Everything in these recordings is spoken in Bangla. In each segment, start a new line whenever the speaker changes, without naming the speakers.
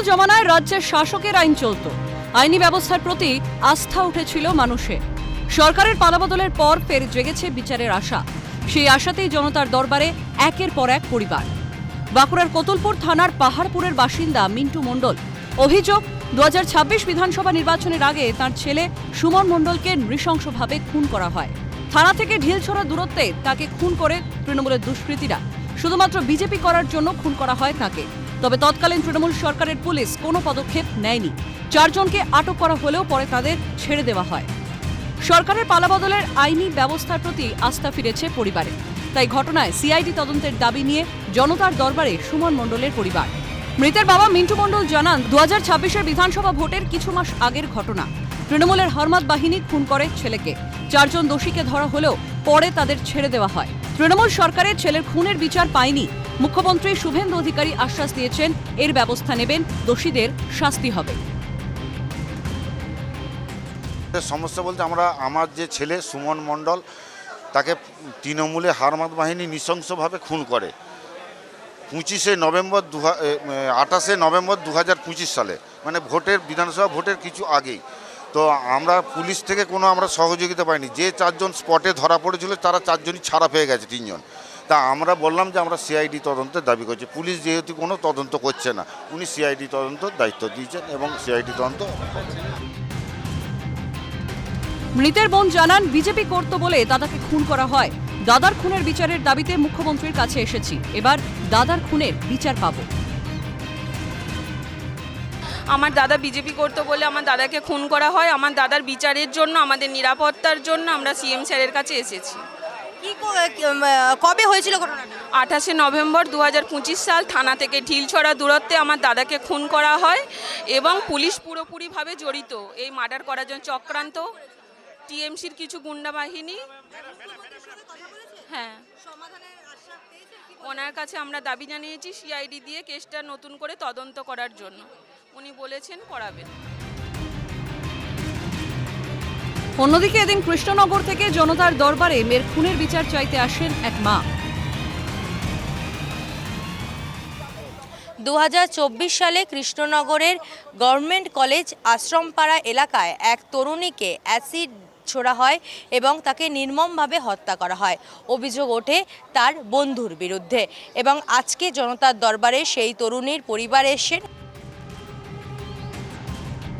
জমানায় রাজ্যের শাসকের আইন চলত। আইনি ব্যবস্থার প্রতি আস্থা উঠেছিল মানুষের। সরকারের পালাবদলের পর ফের জেগেছে বিচারের আশা। সেই আশাতেই জনতার দরবারে একের পর এক পরিবার। বাঁকুড়ার কোতুলপুর থানার পাহাড়পুরের বাসিন্দা মিন্টু মণ্ডল। অভিযোগ, 2026 বিধানসভা নির্বাচনের আগে তার ছেলে সুমন মণ্ডলকে নৃশংসভাবে খুন করা হয়। থানা থেকে ঢিলছোড়া দূরত্বে তাকে খুন করে তৃণমূলের দুষ্কৃতীরা। শুধুমাত্র বিজেপি করার জন্য খুন করা হয় তাকে। তবে তৎকালীন তৃণমূল সরকারের পুলিশ কোনো পদক্ষেপ নেয়নি। 4 জনকে আটক করা হলেও পরে তাদের ছেড়ে দেওয়া হয়। সরকারের পালাবদলের আইনি ব্যবস্থার প্রতি আস্থা ফিরেছে পরিবারে। তাই ঘটনায় সিআইডি তদন্তের দাবি নিয়ে জনতার দরবারে সুমন মণ্ডলের পরিবার। মৃতের বাবা মিন্টু মণ্ডল জানান, 2026-এর বিধানসভা ভোটের কিছু মাস আগের ঘটনা। তৃণমূলের হরমাদ বাহিনী খুন করে ছেলেকে। 4 জন দোষীকে ধরা হলেও পরে তাদের ছেড়ে দেওয়া হয়। তৃণমূল সরকারের ছেলের খুনের বিচার পায়নি। মুখ্যমন্ত্রী শুভেন্দু অধিকারী আশ্বাস দিয়েছেন, এর ব্যবস্থা নেবেন, দোষীদের শাস্তি হবে।
সমস্যা বলতে আমার যে ছেলে সুমন মণ্ডল, তাকে তৃণমূলে হারমাদ বাহিনী নৃশংসভাবে খুন করে 28 নভেম্বর 2025 সালে, মানে বিধানসভা ভোটের কিছু আগেই। তো আমরা পুলিশ থেকে আমরা সহযোগিতা পাইনি। যে 4 জন স্পটে ধরা পড়েছিল তারা 4 জনই ছাড়া পেয়ে গেছে, 3 জন। তা আমরা বললাম যে আমরা সিআইডি তদন্তের দাবি করছি। পুলিশ যেহেতু কোনো তদন্ত করছে না, উনি সিআইডি তদন্তের দায়িত্ব দিয়েছেন এবং সিআইডি তদন্ত।
মৃতের বোন জানান, বিজেপি করত বলে দাদাকে খুন করা হয়। দাদার খুনের বিচারের দাবিতে মুখ্যমন্ত্রীর কাছে এসেছি। এবার দাদার খুনের বিচার পাব।
আমার দাদা বিজেপি করতো বলে আমার দাদাকে খুন করা হয়। আমার দাদার বিচারের জন্য, আমাদের নিরাপত্তার জন্য আমরা সিএম স্যারের কাছে এসেছি।
কবে হয়েছিল ঘটনাটা?
28 নভেম্বর 2025 সাল। থানা থেকে ঢিলছোড়া দূরত্বে আমার দাদাকে খুন করা হয় এবং পুলিশ পুরোপুরিভাবে জড়িত এই মার্ডার করার জন্য। চক্রান্ত টিএমসির কিছু গুন্ডা বাহিনী। হ্যাঁ, ওনার কাছে আমরা দাবি জানিয়েছি সিআইডি দিয়ে কেসটা নতুন করে তদন্ত করার জন্য। উনি বলেছেন করাবেন।
অন্যদিকে এদিন কৃষ্ণনগর থেকে জনতার দরবারে মেয়ের খুনের বিচার চাইতে আসেন এক মা।
2024 সালে কৃষ্ণনগরের গভর্নমেন্ট কলেজ আশ্রমপাড়া এলাকায় এক তরুণীকে অ্যাসিড ছোড়া হয় এবং তাকে নির্মমভাবে হত্যা করা হয়। অভিযোগ ওঠে তার বন্ধুর বিরুদ্ধে এবং আজকে জনতার দরবারে সেই তরুণীর পরিবার এসেছেন।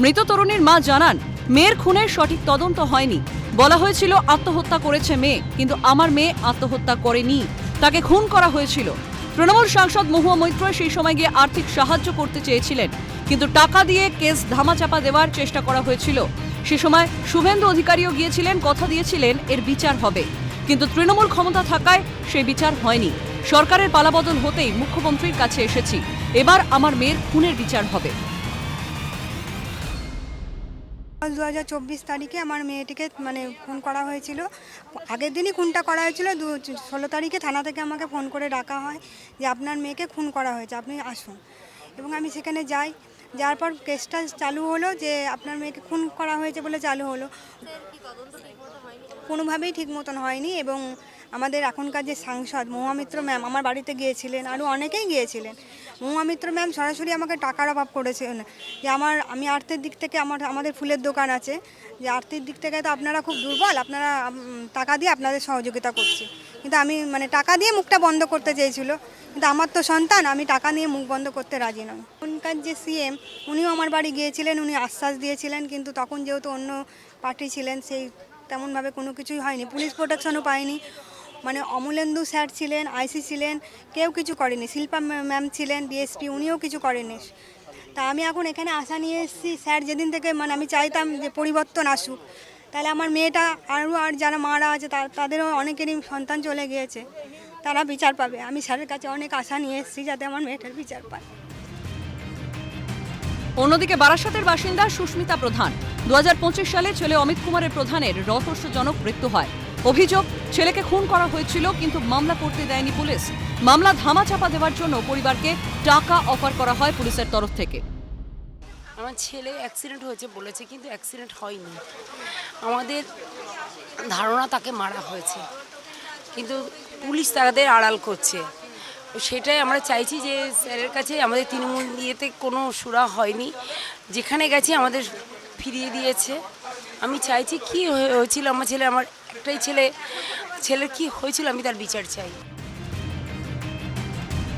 মৃত তরুণীর মা জানান, মেয়ের খুনের সঠিক তদন্ত হয়নি। বলা হয়েছিল আত্মহত্যা করেছে মেয়ে, কিন্তু আমার মেয়ে আত্মহত্যা করেনি, তাকে খুন করা হয়েছিল। তৃণমূল সাংসদ মহুয়া মৈত্র সেই সময় গিয়ে আর্থিক সাহায্য করতে চেয়েছিলেন, কিন্তু টাকা দিয়ে কেস ধামাচাপা দেওয়ার চেষ্টা করা হয়েছিল। সে সময় শুভেন্দু অধিকারীও গিয়েছিলেন, কথা দিয়েছিলেন এর বিচার হবে, কিন্তু তৃণমূল ক্ষমতা থাকায় সেই বিচার হয়নি। সরকারের পালাবদল হতেই মুখ্যমন্ত্রীর কাছে এসেছি, এবার আমার মেয়ের খুনের বিচার হবে।
2024 তারিখে আমার মেয়েটিকে খুন করা হয়েছিল। আগের দিনই খুনটা করা হয়েছিল। 16 তারিখে থানা থেকে আমাকে ফোন করে ডাকা হয় যে আপনার মেয়েকে খুন করা হয়েছে, আপনি আসুন। এবং আমি সেখানে যাই। যার পর কেসটা চালু হলো যে আপনার মেয়েকে খুন করা হয়েছে বলে চালু হলো। কোনোভাবেই ঠিক মতন হয়নি। এবং আমাদের এখনকার যে সাংসদ মহুয়া মৈত্র ম্যাম আমার বাড়িতে গিয়েছিলেন, আরও অনেকেই গিয়েছিলেন। মহুয়া মৈত্র ম্যাম সরাসরি আমাকে টাকার অভাব করেছেন যে আমি আর্থিক দিক থেকে আমাদের ফুলের দোকান আছে, যে আর্থিক দিক থেকে তো আপনারা খুব দুর্বল, আপনারা টাকা দিয়ে আপনাদের সহযোগিতা করছি। কিন্তু আমি টাকা দিয়ে মুখটা বন্ধ করতে চেয়েছিল, কিন্তু আমার তো সন্তান, আমি টাকা নিয়ে মুখ বন্ধ করতে রাজি নই। এখনকার যে সিএম উনিও আমার বাড়ি গিয়েছিলেন, উনি আশ্বাস দিয়েছিলেন, কিন্তু তখন যেহেতু অন্য পার্টি ছিলেন সেই তেমনভাবে কোনো কিছুই হয়নি। পুলিশ প্রোটেকশনও পাইনি। অমলেন্দু স্যার ছিলেন, আইসি ছিলেন, কেউ কিছু করেনি। শিল্পা ম্যাম ছিলেন, ডিএসপি, উনিও কিছু করেনি। তা আমি এখন এখানে আশা নিয়ে এসেছি, স্যার যেদিন থেকে আমি চাইতাম যে পরিবর্তন আসুক, তাহলে আমার মেয়েটা আর যারা মারা আছে তাদেরও অনেকেরই সন্তান চলে গিয়েছে, তারা বিচার পাবে। আমি স্যারের কাছে অনেক আশা নিয়ে এসেছি যাতে আমার মেয়েটার বিচার পায়।
অন্যদিকে বারাসাতের বাসিন্দা সুস্মিতা প্রধান। 2025 সালে ছেলে অমিত কুমারের প্রধানের রহস্যজনক মৃত্যু হয়। অভিযোগ, ছেলেকে খুন করা হয়েছিল, কিন্তু মামলা করতে দেয়নি পুলিশ। মামলা ধামাচাপা দেওয়ার জন্য পরিবারকে টাকা অফার করা হয় পুলিশের তরফ থেকে।
আমার ছেলে অ্যাক্সিডেন্ট হয়েছে বলেছে, কিন্তু অ্যাক্সিডেন্ট হয়নি। আমাদের ধারণা তাকে মারা হয়েছে, কিন্তু পুলিশ তাদের আড়াল করছে। সেটাই আমরা চাইছি যে স্যারের কাছে আমাদের তৃণমূল ইয়েতে কোনো সুরা হয়নি, যেখানে গেছি আমাদের ফিরিয়ে দিয়েছে। আমি চাইছি কি হয়েছিল আমার ছেলে, আমার একটাই ছেলের কি হয়েছিল আমি তার বিচার চাই।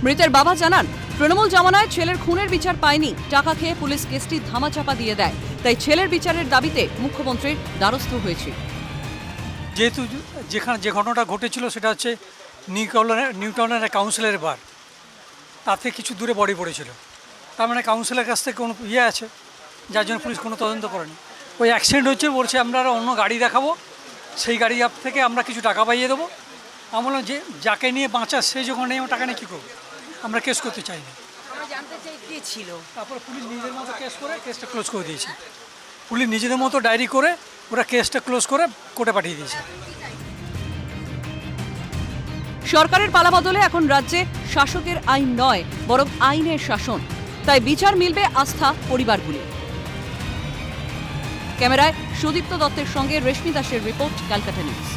মৃতের বাবা জানান, তৃণমূল জামানায় ছেলের খুনের বিচার পায়নি, টাকা খেয়ে পুলিশ কেসটি ধামাচাপা দিয়ে দেয়, তাই ছেলের বিচারের দাবিতে মুখ্যমন্ত্রীর দ্বারস্থ হয়েছে।
যেহেতু যে ঘটনাটা ঘটেছিল সেটা হচ্ছে নিউটাউনের কাউন্সিলের বার, তাতে কিছু দূরে বডি পড়েছিল, তার মানে কাউন্সিলের কাছ থেকে কোনো আছে, যার জন্য পুলিশ কোনো তদন্ত করেনি। ওই অ্যাক্সিডেন্ট হচ্ছে, বলছে আমরা অন্য গাড়ি দেখাবো, সেই গাড়ি থেকে আমরা কিছু টাকা পাইয়ে দেবো। আমরা বললাম যে যাকে নিয়ে বাঁচা সে যখন নেই, টাকা নিয়ে কী করবো, আমরা কেস করতে চাই না।
আমরা জানতে চাই কে ছিল।
তারপরে পুলিশ নিজের মতো কেস করে কেসটা ক্লোজ করে দিয়েছে। পুলিশ নিজেদের মতো ডায়েরি করে ওরা কেসটা ক্লোজ করে কোর্টে পাঠিয়ে দিয়েছে।
সরকারের পালাবদলে এখন রাজ্যে শাসকের আইন নয়, বরং আইনের শাসন, তাই বিচার মিলবে আস্থা পরিবারগুলি। ক্যামেরায় সুদীপ্ত দত্তের সঙ্গে রেশমি দাসের রিপোর্ট, ক্যালকাটা নিউজ।